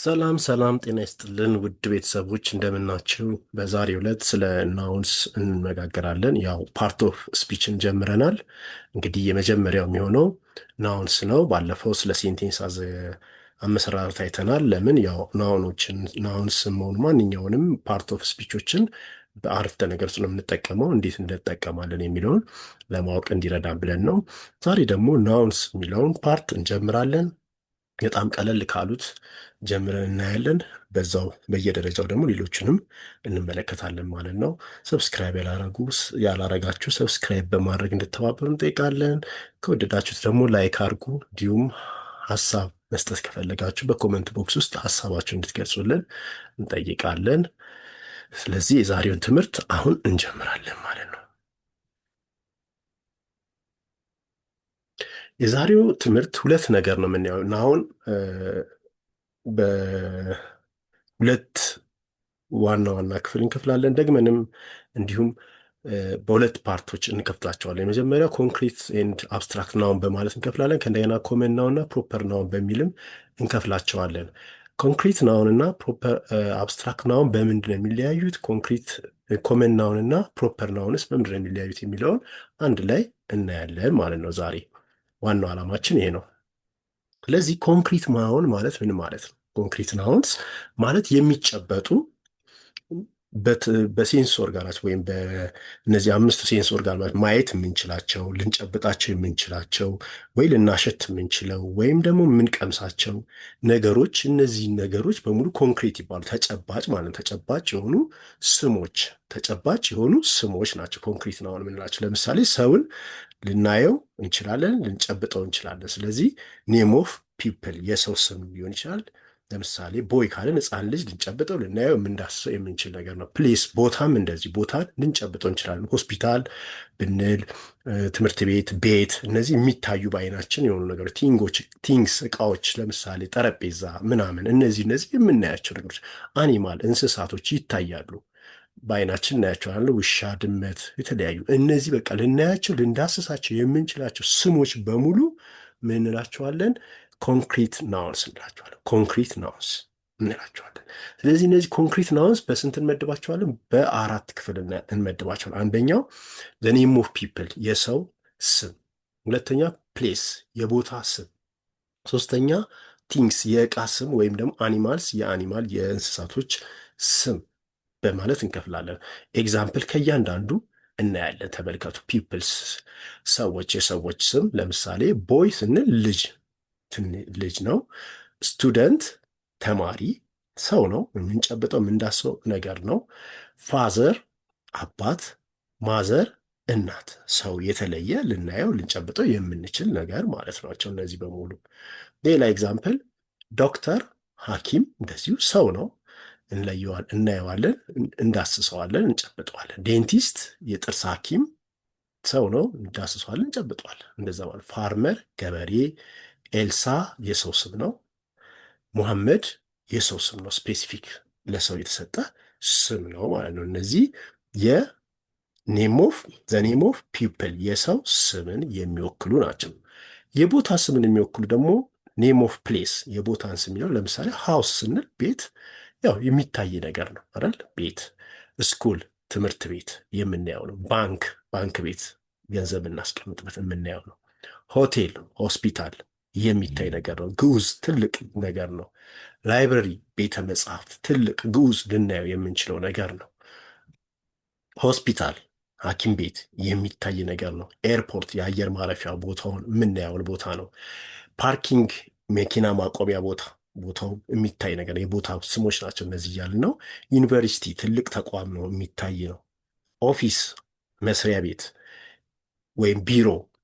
ሰላም ሰላም፣ ጤና ይስጥልን ውድ ቤተሰቦች እንደምናችሁ። በዛሬው ዕለት ስለ ናውንስ እንነጋገራለን። ያው ፓርት ኦፍ ስፒችን ጀምረናል። እንግዲህ የመጀመሪያው የሚሆነው ናውንስ ነው። ባለፈው ስለ ሴንቴንስ አመሰራረት አይተናል። ለምን ያው ናውንስ መሆኑ ማንኛውንም ፓርት ኦፍ ስፒቾችን በአረፍተ ነገር ውስጥ ነው የምንጠቀመው፣ እንዴት እንጠቀማለን የሚለውን ለማወቅ እንዲረዳን ብለን ነው። ዛሬ ደግሞ ናውንስ የሚለውን ፓርት እንጀምራለን። በጣም ቀለል ካሉት ጀምረን እናያለን። በዛው በየደረጃው ደግሞ ሌሎችንም እንመለከታለን ማለት ነው። ሰብስክራይብ ያላረጋችሁ ሰብስክራይብ በማድረግ እንድተባበሩ እንጠይቃለን። ከወደዳችሁት ደግሞ ላይክ አድርጉ። እንዲሁም ሀሳብ መስጠት ከፈለጋችሁ በኮመንት ቦክስ ውስጥ ሀሳባችሁ እንድትገልጹልን እንጠይቃለን። ስለዚህ የዛሬውን ትምህርት አሁን እንጀምራለን ማለት ነው። የዛሬው ትምህርት ሁለት ነገር ነው የምናየው እና አሁን በሁለት ዋና ዋና ክፍል እንከፍላለን። ደግመንም እንዲሁም በሁለት ፓርቶች እንከፍላቸዋለን። የመጀመሪያው ኮንክሪት ኤንድ አብስትራክት ናውን በማለት እንከፍላለን። ከእንደገና ኮመን ናውን እና ፕሮፐር ናውን በሚልም እንከፍላቸዋለን። ኮንክሪት ናውን እና አብስትራክት ናውን በምንድን ነው የሚለያዩት? ኮመን ናውን እና ፕሮፐር ናውንስ በምንድን ነው የሚለያዩት የሚለውን አንድ ላይ እናያለን ማለት ነው። ዛሬ ዋናው ዓላማችን ይሄ ነው። ስለዚህ ኮንክሪት ናውን ማለት ምን ማለት ነው? ኮንክሪት ናውንስ ማለት የሚጨበጡ በሴንስ ኦርጋናት ወይም በእነዚህ አምስቱ ሴንስ ኦርጋናት ማየት የምንችላቸው፣ ልንጨብጣቸው የምንችላቸው ወይ ልናሸት የምንችለው ወይም ደግሞ የምንቀምሳቸው ነገሮች፣ እነዚህ ነገሮች በሙሉ ኮንክሪት ይባሉ። ተጨባጭ ማለት ተጨባጭ የሆኑ ስሞች ናቸው ኮንክሪት ናውን የምንላቸው። ለምሳሌ ሰውን ልናየው እንችላለን፣ ልንጨብጠው እንችላለን። ስለዚህ ኔም ኦፍ ፒፕል የሰው ስም ሊሆን ይችላል። ለምሳሌ ቦይ ካለን ሕፃን ልጅ ልንጨብጠው ልናየው የምንዳስሰው የምንችል ነገር ነው። ፕሌስ ቦታም እንደዚህ ቦታን ልንጨብጠው እንችላለን። ሆስፒታል ብንል፣ ትምህርት ቤት፣ እነዚህ የሚታዩ በአይናችን የሆኑ ነገሮች ቲንግስ እቃዎች፣ ለምሳሌ ጠረጴዛ ምናምን፣ እነዚህ የምናያቸው ነገሮች። አኒማል እንስሳቶች ይታያሉ፣ በአይናችን እናያቸዋለን። ውሻ፣ ድመት፣ የተለያዩ እነዚህ በቃ ልናያቸው ልንዳስሳቸው የምንችላቸው ስሞች በሙሉ ምን እንላቸዋለን? ኮንክሪት ናውንስ እንላቸዋለን። ኮንክሪት ናውንስ እንላቸዋለን። ስለዚህ እነዚህ ኮንክሪት ናውንስ በስንት እንመድባቸዋለን? በአራት ክፍል እንመድባቸዋለን። አንደኛው ኔም ኦፍ ፒፕል የሰው ስም፣ ሁለተኛ ፕሌስ የቦታ ስም፣ ሶስተኛ ቲንግስ የእቃ ስም ወይም ደግሞ አኒማልስ የእንስሳቶች ስም በማለት እንከፍላለን። ኤግዛምፕል ከእያንዳንዱ እናያለን። ተመልከቱ። ፒፕልስ የሰዎች ስም፣ ለምሳሌ ቦይ ስንል ልጅ ነው። ስቱደንት ተማሪ ሰው ነው፣ የምንጨብጠው የምንዳስሰው ነገር ነው። ፋዘር አባት፣ ማዘር እናት፣ ሰው የተለየ ልናየው ልንጨብጠው የምንችል ነገር ማለት ናቸው እነዚህ በሙሉ። ሌላ ኤግዛምፕል ዶክተር ሐኪም እንደዚሁ ሰው ነው፣ እናየዋለን፣ እንዳስሰዋለን፣ እንጨብጠዋለን። ዴንቲስት የጥርስ ሐኪም ሰው ነው፣ እንዳስሰዋለን፣ እንጨብጠዋለን። እንደዛ ማለት። ፋርመር ገበሬ፣ ኤልሳ የሰው ስም ነው። ሙሐመድ የሰው ስም ነው፣ ስፔሲፊክ ለሰው የተሰጠ ስም ነው ማለት ነው። እነዚህ ኔም ኦፍ ፒፕል የሰው ስምን የሚወክሉ ናቸው። የቦታ ስምን የሚወክሉ ደግሞ ኔም ኦፍ ፕሌስ የቦታን ስም የሚለው። ለምሳሌ ሃውስ ስንል ቤት፣ ያው የሚታይ ነገር ነው አይደል? ቤት። ስኩል ትምህርት ቤት የምናየው ነው። ባንክ ቤት ገንዘብ እናስቀምጥበት የምናየው ነው። ሆቴል ሆስፒታል የሚታይ ነገር ነው። ግዑዝ ትልቅ ነገር ነው። ላይብረሪ ቤተ መጽሐፍት ትልቅ ግዑዝ ልናየው የምንችለው ነገር ነው። ሆስፒታል ሐኪም ቤት የሚታይ ነገር ነው። ኤርፖርት የአየር ማረፊያ ቦታውን የምናየውን ቦታ ነው። ፓርኪንግ መኪና ማቆሚያ ቦታው የሚታይ ነገር ነው። የቦታ ስሞች ናቸው እነዚህ እያልን ነው። ዩኒቨርሲቲ ትልቅ ተቋም ነው፣ የሚታይ ነው። ኦፊስ መስሪያ ቤት ወይም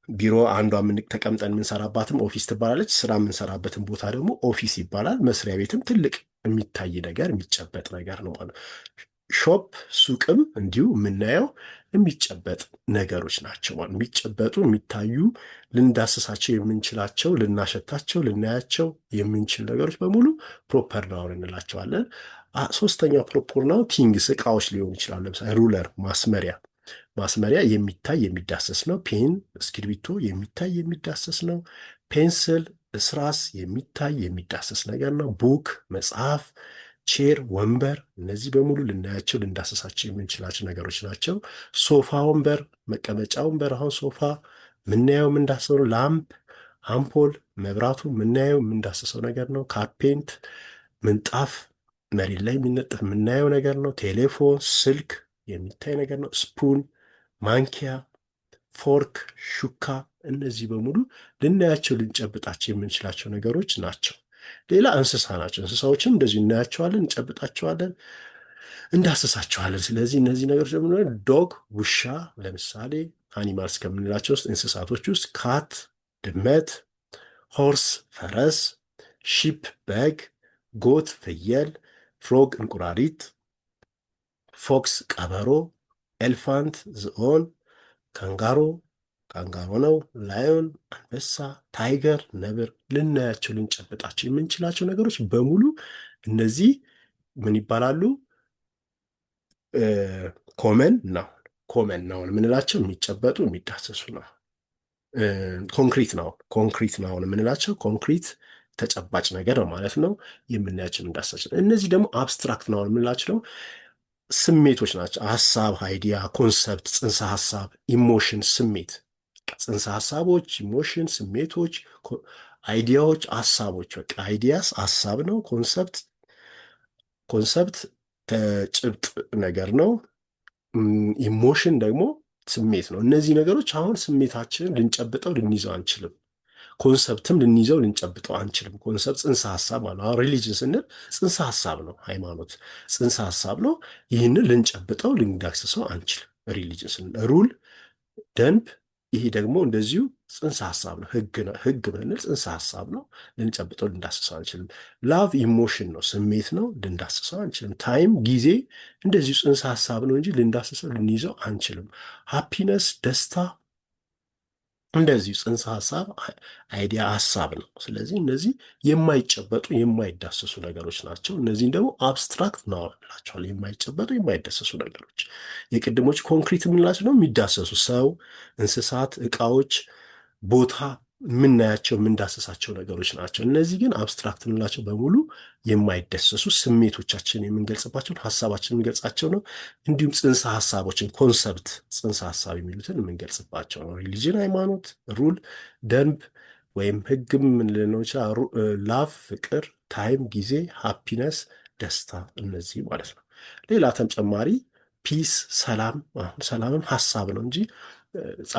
ቢሮ አንዷ ተቀምጠን የምንሰራባትም ኦፊስ ትባላለች። ስራ የምንሰራበትን ቦታ ደግሞ ኦፊስ ይባላል። መስሪያ ቤትም ትልቅ የሚታይ ነገር የሚጨበጥ ነገር ነው ማለት። ሾፕ ሱቅም እንዲሁ የምናየው የሚጨበጥ ነገሮች ናቸው ማለት። የሚጨበጡ የሚታዩ ልንዳስሳቸው የምንችላቸው ልናሸታቸው ልናያቸው የምንችል ነገሮች በሙሉ ፕሮፐር ናውን እንላቸዋለን። ሶስተኛው ፕሮፐር ናውን ቲንግስ እቃዎች ሊሆኑ ይችላሉ። ለምሳሌ ሩለር ማስመሪያ የሚታይ የሚዳሰስ ነው። ፔን እስክሪብቶ የሚታይ የሚዳሰስ ነው። ፔንስል እስራስ የሚታይ የሚዳሰስ ነገር ነው። ቡክ መጽሐፍ፣ ቼር ወንበር፣ እነዚህ በሙሉ ልናያቸው ልንዳሰሳቸው የምንችላቸው ነገሮች ናቸው። ሶፋ ወንበር፣ መቀመጫ ወንበር፣ አሁን ሶፋ ምናየው የምንዳሰሰው ነው። ላምፕ አምፖል፣ መብራቱ ምናየው የምንዳሰሰው ነገር ነው። ካርፔንት ምንጣፍ፣ መሬት ላይ የሚነጠፍ የምናየው ነገር ነው። ቴሌፎን ስልክ የሚታይ ነገር ነው። ስፑን ማንኪያ፣ ፎርክ፣ ሹካ፣ እነዚህ በሙሉ ልናያቸው ልንጨብጣቸው የምንችላቸው ነገሮች ናቸው። ሌላ እንስሳ ናቸው። እንስሳዎችም እንደዚሁ እናያቸዋለን፣ እንጨብጣቸዋለን፣ እንዳስሳቸዋለን። ስለዚህ እነዚህ ነገሮች ደግሞ ዶግ ውሻ፣ ለምሳሌ አኒማልስ ከምንላቸው ውስጥ እንስሳቶች ውስጥ ካት ድመት፣ ሆርስ ፈረስ፣ ሺፕ በግ፣ ጎት ፍየል፣ ፍሮግ እንቁራሪት፣ ፎክስ ቀበሮ፣ ኤልፋንት ዝሆን፣ ካንጋሮ ካንጋሮ ነው። ላዮን አንበሳ፣ ታይገር ነብር፣ ልናያቸው ልንጨብጣቸው የምንችላቸው ነገሮች በሙሉ እነዚህ ምን ይባላሉ? ኮመን ናውን። ኮመን ናውን የምንላቸው የሚጨበጡ የሚዳሰሱ ነው። ኮንክሪት ናውን የምንላቸው ኮንክሪት ተጨባጭ ነገር ማለት ነው። የምናያቸው እንዳሳቸው። እነዚህ ደግሞ አብስትራክት ናውን የምንላቸው ደግሞ ስሜቶች ናቸው። ሀሳብ፣ አይዲያ፣ ኮንሰፕት፣ ጽንሰ ሀሳብ፣ ኢሞሽን፣ ስሜት፣ ጽንሰ ሀሳቦች፣ ኢሞሽን፣ ስሜቶች፣ አይዲያዎች፣ ሀሳቦች። በቃ አይዲያስ ሀሳብ ነው። ኮንሰፕት ተጭብጥ ነገር ነው። ኢሞሽን ደግሞ ስሜት ነው። እነዚህ ነገሮች አሁን ስሜታችንን ልንጨብጠው ልንይዘው አንችልም። ኮንሰፕትም ልንይዘው ልንጨብጠው አንችልም። ኮንሰፕት ጽንሰ ሀሳብ ማለት ነው። ሪሊጅን ስንል ጽንሰ ሀሳብ ነው። ሃይማኖት ጽንሰ ሀሳብ ነው። ይህንን ልንጨብጠው ልንዳስሰው አንችልም። ሪሊጅን ስንል ሩል፣ ደንብ፣ ይሄ ደግሞ እንደዚሁ ጽንሰ ሀሳብ ነው። ህግ ብንል ጽንሰ ሀሳብ ነው። ልንጨብጠው ልንዳስሰው አንችልም። ላቭ ኢሞሽን ነው፣ ስሜት ነው። ልንዳስሰው አንችልም። ታይም ጊዜ እንደዚሁ ጽንሰ ሀሳብ ነው እንጂ ልንዳስሰው ልንይዘው አንችልም። ሃፒነስ ደስታ እንደዚሁ ጽንሰ ሀሳብ አይዲያ ሀሳብ ነው። ስለዚህ እነዚህ የማይጨበጡ የማይዳሰሱ ነገሮች ናቸው። እነዚህም ደግሞ አብስትራክት ነው እንላቸዋል። የማይጨበጡ የማይዳሰሱ ነገሮች። የቅድሞች ኮንክሪት የምንላቸው ነው የሚዳሰሱ ሰው፣ እንስሳት፣ እቃዎች፣ ቦታ የምናያቸው የምንዳሰሳቸው ነገሮች ናቸው። እነዚህ ግን አብስትራክት የምንላቸው በሙሉ የማይደሰሱ ስሜቶቻችን የምንገልጽባቸውን ሀሳባችን የምንገልጻቸው ነው። እንዲሁም ጽንሰ ሀሳቦችን ኮንሰፕት ጽንሰ ሀሳብ የሚሉትን የምንገልጽባቸው ነው። ሪሊጅን ሃይማኖት፣ ሩል ደንብ ወይም ህግም ልንለው ይችላል። ላቭ ፍቅር፣ ታይም ጊዜ፣ ሃፒነስ ደስታ፣ እነዚህ ማለት ነው። ሌላ ተጨማሪ ፒስ ሰላም። ሰላምም ሀሳብ ነው እንጂ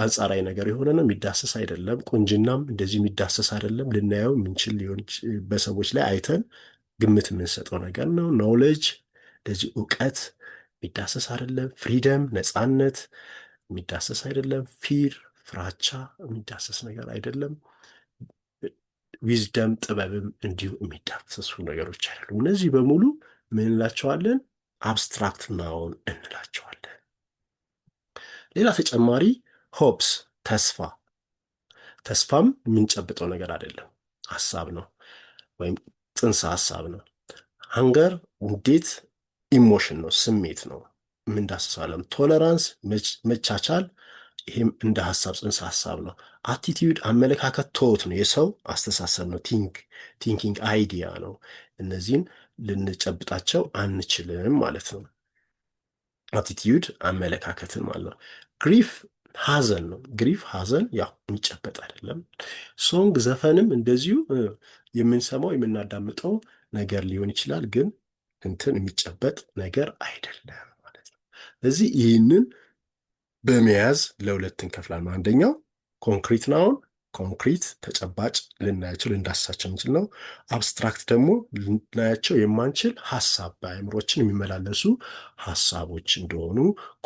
አንጻራዊ ነገር የሆነ ነው፣ የሚዳሰስ አይደለም። ቁንጅናም እንደዚህ የሚዳሰስ አይደለም። ልናየው የምንችል ሊሆን በሰዎች ላይ አይተን ግምት የምንሰጠው ነገር ነው። ኖውሌጅ እንደዚህ እውቀት የሚዳሰስ አይደለም። ፍሪደም ነፃነት የሚዳሰስ አይደለም። ፊር ፍራቻ የሚዳሰስ ነገር አይደለም። ዊዝደም ጥበብም እንዲሁ የሚዳሰሱ ነገሮች አይደሉም። እነዚህ በሙሉ ምን እንላቸዋለን? አብስትራክት ናውን እንላቸዋለን። ሌላ ተጨማሪ ሆፕስ ተስፋም የምንጨብጠው ነገር አይደለም፣ ሀሳብ ነው ወይም ጽንሰ ሀሳብ ነው። ሃንገር እንዴት ኢሞሽን ነው፣ ስሜት ነው፣ የምንዳስሳለን። ቶለራንስ መቻቻል፣ ይህም እንደ ሀሳብ ጽንሰ ሀሳብ ነው። አቲቲዩድ አመለካከት፣ ቶት ነው፣ የሰው አስተሳሰብ ነው። ቲንኪንግ አይዲያ ነው። እነዚህን ልንጨብጣቸው አንችልም ማለት ነው። አቲቲዩድ አመለካከትን ማለት ነው። ግሪፍ ሀዘን ነው። ግሪፍ ሀዘን ያው የሚጨበጥ አይደለም። ሶንግ ዘፈንም እንደዚሁ የምንሰማው የምናዳምጠው ነገር ሊሆን ይችላል፣ ግን እንትን የሚጨበጥ ነገር አይደለም ማለት ነው። ስለዚህ ይህንን በመያዝ ለሁለት እንከፍላለን። አንደኛው ኮንክሪት ናውን፣ ኮንክሪት ተጨባጭ ልናያቸው ልንዳስሳቸው የምንችል ነው። አብስትራክት ደግሞ ልናያቸው የማንችል ሀሳብ በአእምሮችን የሚመላለሱ ሀሳቦች እንደሆኑ፣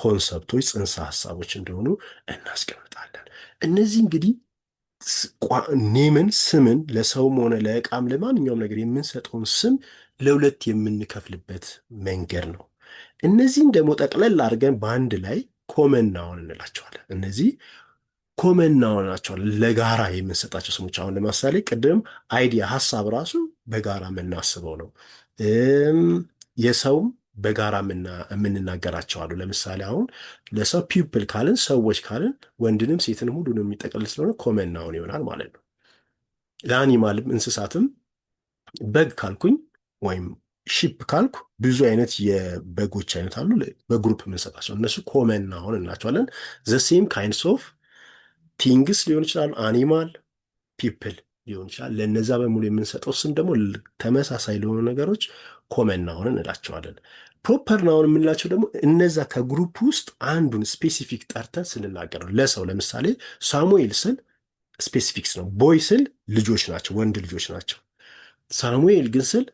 ኮንሰፕቶች ጽንሰ ሀሳቦች እንደሆኑ እናስቀምጣለን። እነዚህ እንግዲህ ኔምን ስምን ለሰውም ሆነ ለዕቃም ለማንኛውም ነገር የምንሰጠውን ስም ለሁለት የምንከፍልበት መንገድ ነው። እነዚህን ደግሞ ጠቅለል አድርገን በአንድ ላይ ኮመን ናውን እንላቸዋለን። እነዚህ ኮመን ናውን ናቸዋል፣ ለጋራ የምንሰጣቸው ስሞች። አሁን ለምሳሌ ቅድም አይዲያ ሀሳብ ራሱ በጋራ የምናስበው ነው። የሰውም በጋራ የምንናገራቸው አሉ። ለምሳሌ አሁን ለሰው ፒፕል ካልን፣ ሰዎች ካልን ወንድንም ሴትንም ሁሉንም የሚጠቀልል ስለሆነ ኮመን ናውን ይሆናል ማለት ነው። ለአኒማልም እንስሳትም በግ ካልኩኝ ወይም ሺፕ ካልኩ ብዙ አይነት የበጎች አይነት አሉ። በግሩፕ የምንሰጣቸው እነሱ ኮመን ናውን እንላቸዋለን። ዘ ሴም ካይንድስ ኦፍ ቲንግስ ሊሆን ይችላል፣ አኒማል፣ ፒፕል ሊሆን ይችላል። ለነዛ በሙሉ የምንሰጠው ስም ደግሞ ተመሳሳይ ለሆኑ ነገሮች ኮመን ናውን እንላቸዋለን። ፕሮፐር ናውን የምንላቸው ደግሞ እነዛ ከግሩፕ ውስጥ አንዱን ስፔሲፊክ ጠርተን ስንናገር ነው። ለሰው ለምሳሌ ሳሙኤል ስል ስፔሲፊክስ ነው። ቦይ ስል ልጆች ናቸው፣ ወንድ ልጆች ናቸው። ሳሙኤል ግን ስል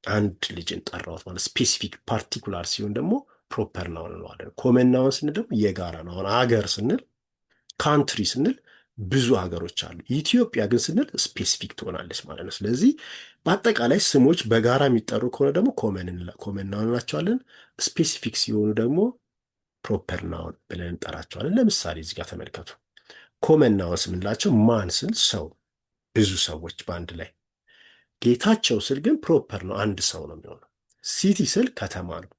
አንድ ልጅን ጠራሁት ማለት ስፔሲፊክ ፓርቲኩላር ሲሆን ደግሞ ፕሮፐር ናውን እንለዋለን። ኮመን ናውን ስንል ደግሞ የጋራ ነው። አሁን ሀገር ስንል ካንትሪ ስንል ብዙ ሀገሮች አሉ። ኢትዮጵያ ግን ስንል ስፔሲፊክ ትሆናለች ማለት ነው። ስለዚህ በአጠቃላይ ስሞች በጋራ የሚጠሩ ከሆነ ደግሞ ኮመን ናውን እንላቸዋለን። ስፔሲፊክ ሲሆኑ ደግሞ ፕሮፐር ናውን ብለን እንጠራቸዋለን። ለምሳሌ እዚህ ጋር ተመልከቱ። ኮመን ናውንስ የምንላቸው ማን ስል ሰው፣ ብዙ ሰዎች በአንድ ላይ። ጌታቸው ስል ግን ፕሮፐር ነው፣ አንድ ሰው ነው የሚሆነው። ሲቲ ስል ከተማ ነው።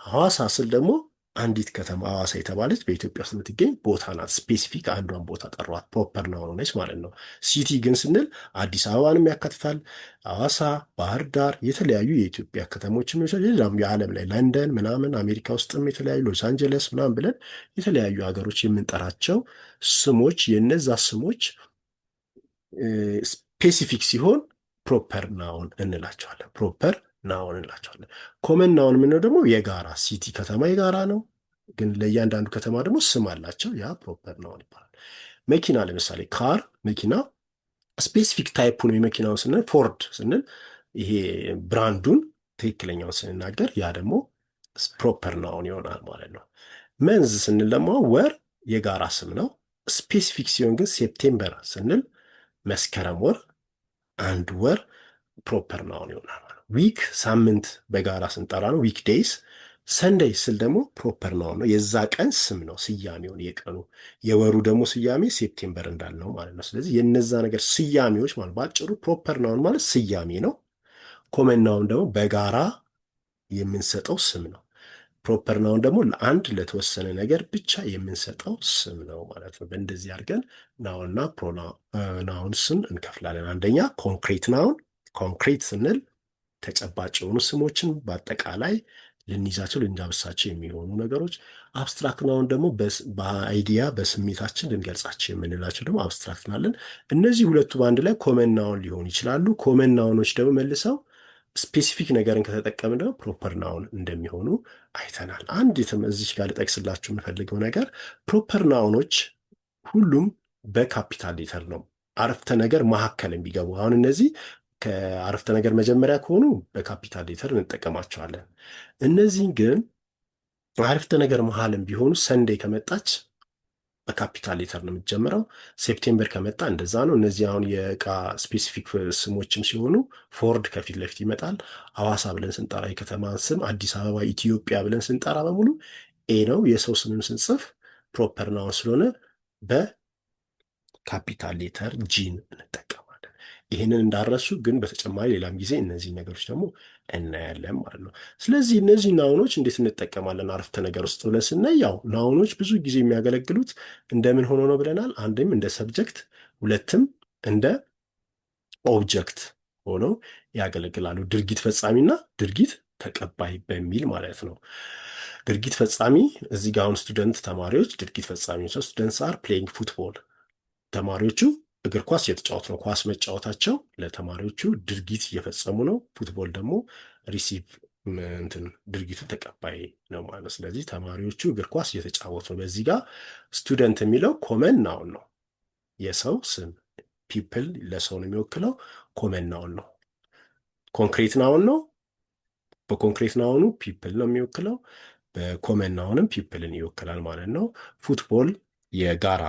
ሐዋሳ ስል ደግሞ አንዲት ከተማ ሐዋሳ የተባለች በኢትዮጵያ ውስጥ የምትገኝ ቦታ ናት። ስፔሲፊክ አንዷን ቦታ ጠሯት፣ ፕሮፐር ናውን ሆነች ማለት ነው። ሲቲ ግን ስንል አዲስ አበባንም ያካትታል። ሐዋሳ፣ ባህር ዳር፣ የተለያዩ የኢትዮጵያ ከተሞችም ሌላም የዓለም ላይ ለንደን ምናምን፣ አሜሪካ ውስጥም የተለያዩ ሎስ አንጀለስ ምናምን ብለን የተለያዩ ሀገሮች የምንጠራቸው ስሞች የነዛ ስሞች ስፔሲፊክ ሲሆን ፕሮፐር ናውን እንላቸዋለን። ፕሮፐር ናውን እንላቸዋለን። ኮመን ናውን የምንለው ደግሞ የጋራ ሲቲ ከተማ የጋራ ነው፣ ግን ለእያንዳንዱ ከተማ ደግሞ ስም አላቸው። ያ ፕሮፐር ናውን ይባላል። መኪና ለምሳሌ ካር መኪና ስፔሲፊክ ታይፑን የመኪናውን ስንል ፎርድ ስንል ይሄ ብራንዱን ትክክለኛውን ስንናገር ያ ደግሞ ፕሮፐር ናውን ይሆናል ማለት ነው። መንዝ ስንል ደግሞ ወር የጋራ ስም ነው። ስፔሲፊክ ሲሆን ግን ሴፕቴምበር ስንል መስከረም ወር፣ አንድ ወር ፕሮፐር ናውን ይሆናል። ዊክ ሳምንት በጋራ ስንጠራ ነው፣ ዊክ ዴይስ። ሰንደይ ስል ደግሞ ፕሮፐር ናውን ነው፣ የዛ ቀን ስም ነው፣ ስያሜውን የቀኑ። የወሩ ደግሞ ስያሜ ሴፕቴምበር እንዳልነው ማለት ነው። ስለዚህ የነዛ ነገር ስያሜዎች ማለት በአጭሩ ፕሮፐር ናውን ማለት ስያሜ ነው። ኮመን ናውን ደግሞ በጋራ የምንሰጠው ስም ነው። ፕሮፐር ናውን ደግሞ ለአንድ ለተወሰነ ነገር ብቻ የምንሰጠው ስም ነው ማለት ነው። በእንደዚህ አድርገን ናውንና ፕሮናውን ስም እንከፍላለን። አንደኛ ኮንክሪት ናውን፣ ኮንክሪት ስንል ተጨባጭ የሆኑ ስሞችን በአጠቃላይ ልንይዛቸው ልንዳብሳቸው የሚሆኑ ነገሮች። አብስትራክት ናውን ደግሞ በአይዲያ በስሜታችን ልንገልጻቸው የምንላቸው ደግሞ አብስትራክት ናለን። እነዚህ ሁለቱ በአንድ ላይ ኮመን ናውን ሊሆኑ ይችላሉ። ኮመን ናውኖች ደግሞ መልሰው ስፔሲፊክ ነገርን ከተጠቀምን ደግሞ ፕሮፐር ናውን እንደሚሆኑ አይተናል። አንድ እዚች ጋር ልጠቅስላችሁ የምፈልገው ነገር ፕሮፐር ናውኖች ሁሉም በካፒታል ሌተር ነው አረፍተ ነገር መካከል የሚገቡ። አሁን እነዚህ ከአረፍተ ነገር መጀመሪያ ከሆኑ በካፒታል ሌተር እንጠቀማቸዋለን። እነዚህን ግን አረፍተ ነገር መሀልም ቢሆኑ ሰንዴይ ከመጣች በካፒታል ሌተር ነው የምትጀምረው። ሴፕቴምበር ከመጣ እንደዛ ነው። እነዚህ አሁን የእቃ ስፔሲፊክ ስሞችም ሲሆኑ ፎርድ ከፊት ለፊት ይመጣል። ሐዋሳ ብለን ስንጠራ የከተማን ስም፣ አዲስ አበባ፣ ኢትዮጵያ ብለን ስንጠራ በሙሉ ኤ ነው። የሰው ስምም ስንጽፍ ፕሮፐር ናውን ስለሆነ በካፒታል ሌተር ጂን እንጠቀማለን። ይህንን እንዳረሱ ግን በተጨማሪ ሌላም ጊዜ እነዚህ ነገሮች ደግሞ እናያለን ማለት ነው። ስለዚህ እነዚህ ናውኖች እንዴት እንጠቀማለን አረፍተ ነገር ውስጥ ብለን ስናይ፣ ያው ናውኖች ብዙ ጊዜ የሚያገለግሉት እንደምን ሆኖ ነው ብለናል። አንድም እንደ ሰብጀክት፣ ሁለትም እንደ ኦብጀክት ሆነው ያገለግላሉ። ድርጊት ፈጻሚና ድርጊት ተቀባይ በሚል ማለት ነው። ድርጊት ፈጻሚ እዚህ ጋር አሁን ስቱደንት ተማሪዎች ድርጊት ፈጻሚ ነው። ስቱደንትስ አር ፕሌይንግ ፉትቦል፣ ተማሪዎቹ እግር ኳስ እየተጫወቱ ነው። ኳስ መጫወታቸው ለተማሪዎቹ ድርጊት እየፈጸሙ ነው። ፉትቦል ደግሞ ሪሲቭ ድርጊቱ ተቀባይ ነው ማለት ነው። ስለዚህ ተማሪዎቹ እግር ኳስ እየተጫወቱ ነው። በዚህ ጋር ስቱደንት የሚለው ኮመን ናውን ነው፣ የሰው ስም። ፒፕል ለሰው ነው የሚወክለው፣ ኮመን ናውን ነው። ኮንክሪት ናውን ነው፣ በኮንክሪት ናውኑ ፒፕል ነው የሚወክለው፣ በኮመን ናውንም ፒፕልን ይወክላል ማለት ነው። ፉትቦል የጋራ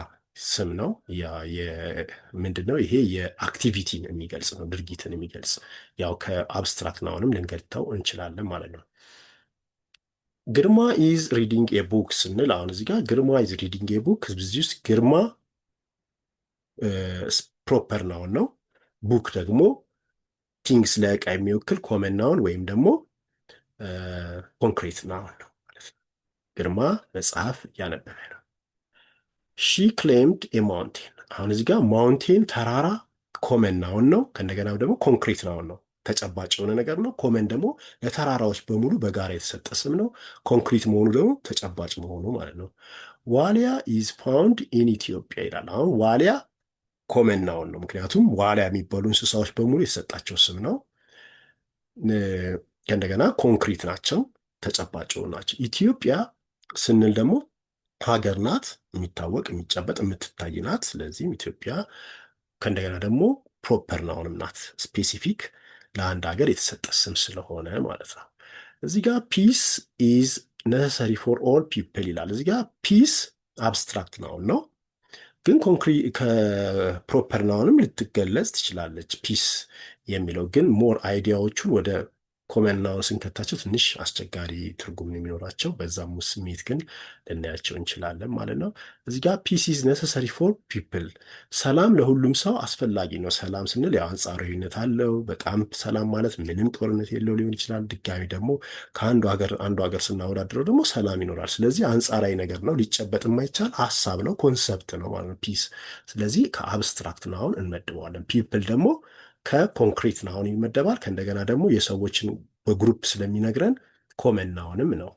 ስም ነው። ምንድን ነው ይሄ? የአክቲቪቲን የሚገልጽ ነው፣ ድርጊትን የሚገልጽ ያው ከአብስትራክት ናውንም ልንገልጠው እንችላለን ማለት ነው። ግርማ ኢዝ ሪዲንግ ኤ ቡክ ስንል አሁን እዚህ ጋር ግርማ ኢዝ ሪዲንግ ኤ ቡክ፣ እዚህ ውስጥ ግርማ ፕሮፐር ናውን ነው። ቡክ ደግሞ ቲንግስ ለዕቃ የሚወክል ኮመን ናውን ወይም ደግሞ ኮንክሪት ናውን ነው ማለት ነው። ግርማ መጽሐፍ እያነበበ ነው። ሺ ክሌምድ ኤ ማውንቴን። አሁን እዚህ ጋር ማውንቴን ተራራ ኮመን ናውን ነው። ከእንደገና ደግሞ ኮንክሪት ናውን ነው። ተጨባጭ የሆነ ነገር ነው። ኮመን ደግሞ ለተራራዎች በሙሉ በጋራ የተሰጠ ስም ነው። ኮንክሪት መሆኑ ደግሞ ተጨባጭ መሆኑ ማለት ነው። ዋሊያ ኢዝ ፋውንድ ኢን ኢትዮጵያ ይላል። አሁን ዋሊያ ኮመን ናውን ነው። ምክንያቱም ዋሊያ የሚባሉ እንስሳዎች በሙሉ የተሰጣቸው ስም ነው። ከእንደገና ኮንክሪት ናቸው፣ ተጨባጭ ናቸው። ኢትዮጵያ ስንል ደግሞ ሀገር ናት፣ የሚታወቅ የሚጨበጥ የምትታይ ናት። ስለዚህም ኢትዮጵያ ከእንደገና ደግሞ ፕሮፐር ናውንም ናት፣ ስፔሲፊክ ለአንድ ሀገር የተሰጠ ስም ስለሆነ ማለት ነው። እዚህ ጋር ፒስ ኢዝ ነሰሰሪ ፎር ኦል ፒፕል ይላል። እዚህ ጋር ፒስ አብስትራክት ናውን ነው፣ ግን ከፕሮፐር ናውንም ልትገለጽ ትችላለች። ፒስ የሚለው ግን ሞር አይዲያዎቹን ወደ ኮመን ናውን ስንከታቸው ትንሽ አስቸጋሪ ትርጉም የሚኖራቸው፣ በዛም ስሜት ግን ልናያቸው እንችላለን ማለት ነው። እዚህ ጋር ፒስ ኢዝ ነሰሰሪ ፎር ፒፕል፣ ሰላም ለሁሉም ሰው አስፈላጊ ነው። ሰላም ስንል ያው አንጻራዊነት አለው። በጣም ሰላም ማለት ምንም ጦርነት የለው ሊሆን ይችላል። ድጋሚ ደግሞ ከአንዱ ሀገር ስናወዳድረው ደግሞ ሰላም ይኖራል። ስለዚህ አንጻራዊ ነገር ነው፣ ሊጨበጥ የማይቻል ሀሳብ ነው፣ ኮንሰፕት ነው ማለት ነው ፒስ። ስለዚህ ከአብስትራክት ናውን እንመድበዋለን። ፒፕል ደግሞ ከኮንክሪት ናውን ይመደባል። ከእንደገና ደግሞ የሰዎችን በግሩፕ ስለሚነግረን ኮመን ናውንም ነው።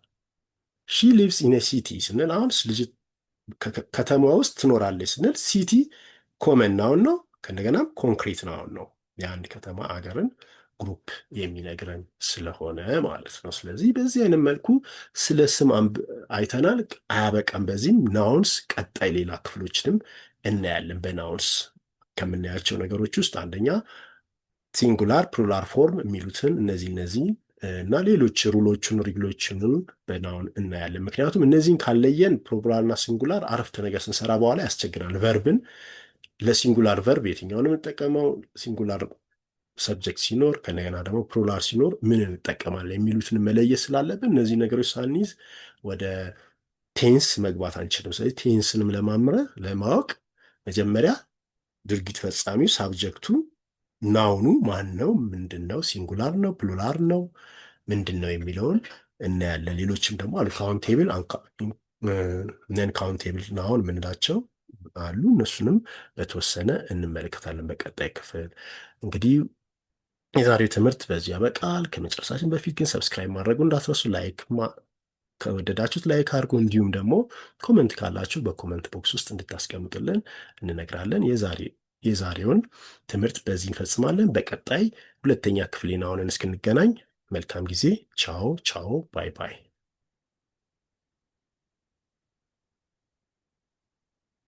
ሺ ሊቭስ ኢን ሲቲ ስንል አሁን ልጅ ከተማ ውስጥ ትኖራለች ስንል ሲቲ ኮመን ናውን ነው፣ ከእንደገናም ኮንክሪት ናውን ነው። የአንድ ከተማ አገርን ግሩፕ የሚነግረን ስለሆነ ማለት ነው። ስለዚህ በዚህ አይነት መልኩ ስለ ስም አይተናል። አያበቃም። በዚህም ናውንስ ቀጣይ ሌላ ክፍሎችንም እናያለን። በናውንስ ከምናያቸው ነገሮች ውስጥ አንደኛ ሲንጉላር፣ ፕሉራል ፎርም የሚሉትን እነዚህ እና ሌሎች ሩሎችን ሪግሎችንም በናውን እናያለን። ምክንያቱም እነዚህን ካለየን ፕሉራልና ሲንጉላር አረፍተ ነገር ስንሰራ በኋላ ያስቸግራል። ቨርብን ለሲንጉላር ቨርብ የትኛውን የምንጠቀመው፣ ሲንጉላር ሰብጀክት ሲኖር ከነገና ደግሞ ፕሉራል ሲኖር ምን እንጠቀማለን የሚሉትን መለየት ስላለብን እነዚህ ነገሮች ሳንይዝ ወደ ቴንስ መግባት አንችልም። ስለዚህ ቴንስንም ለማወቅ መጀመሪያ ድርጊት ፈጻሚው ሳብጀክቱ ናውኑ ማን ነው፣ ምንድን ነው፣ ሲንጉላር ነው፣ ፕሉራል ነው፣ ምንድን ነው የሚለውን እናያለን። ሌሎችም ደግሞ አሉ። ካውንቴብል፣ ነን ካውንቴብል ናውን የምንላቸው አሉ። እነሱንም በተወሰነ እንመለከታለን በቀጣይ ክፍል። እንግዲህ የዛሬው ትምህርት በዚህ ያበቃል። ከመጨረሳችን በፊት ግን ሰብስክራይብ ማድረጉ እንዳትረሱ። ላይክ ከወደዳችሁት ላይክ አድርጉ። እንዲሁም ደግሞ ኮመንት ካላችሁ በኮመንት ቦክስ ውስጥ እንድታስቀምጡልን እንነግራለን። የዛሬውን ትምህርት በዚህ እንፈጽማለን። በቀጣይ ሁለተኛ ክፍል ናውንን እስክንገናኝ መልካም ጊዜ። ቻው ቻው፣ ባይ ባይ።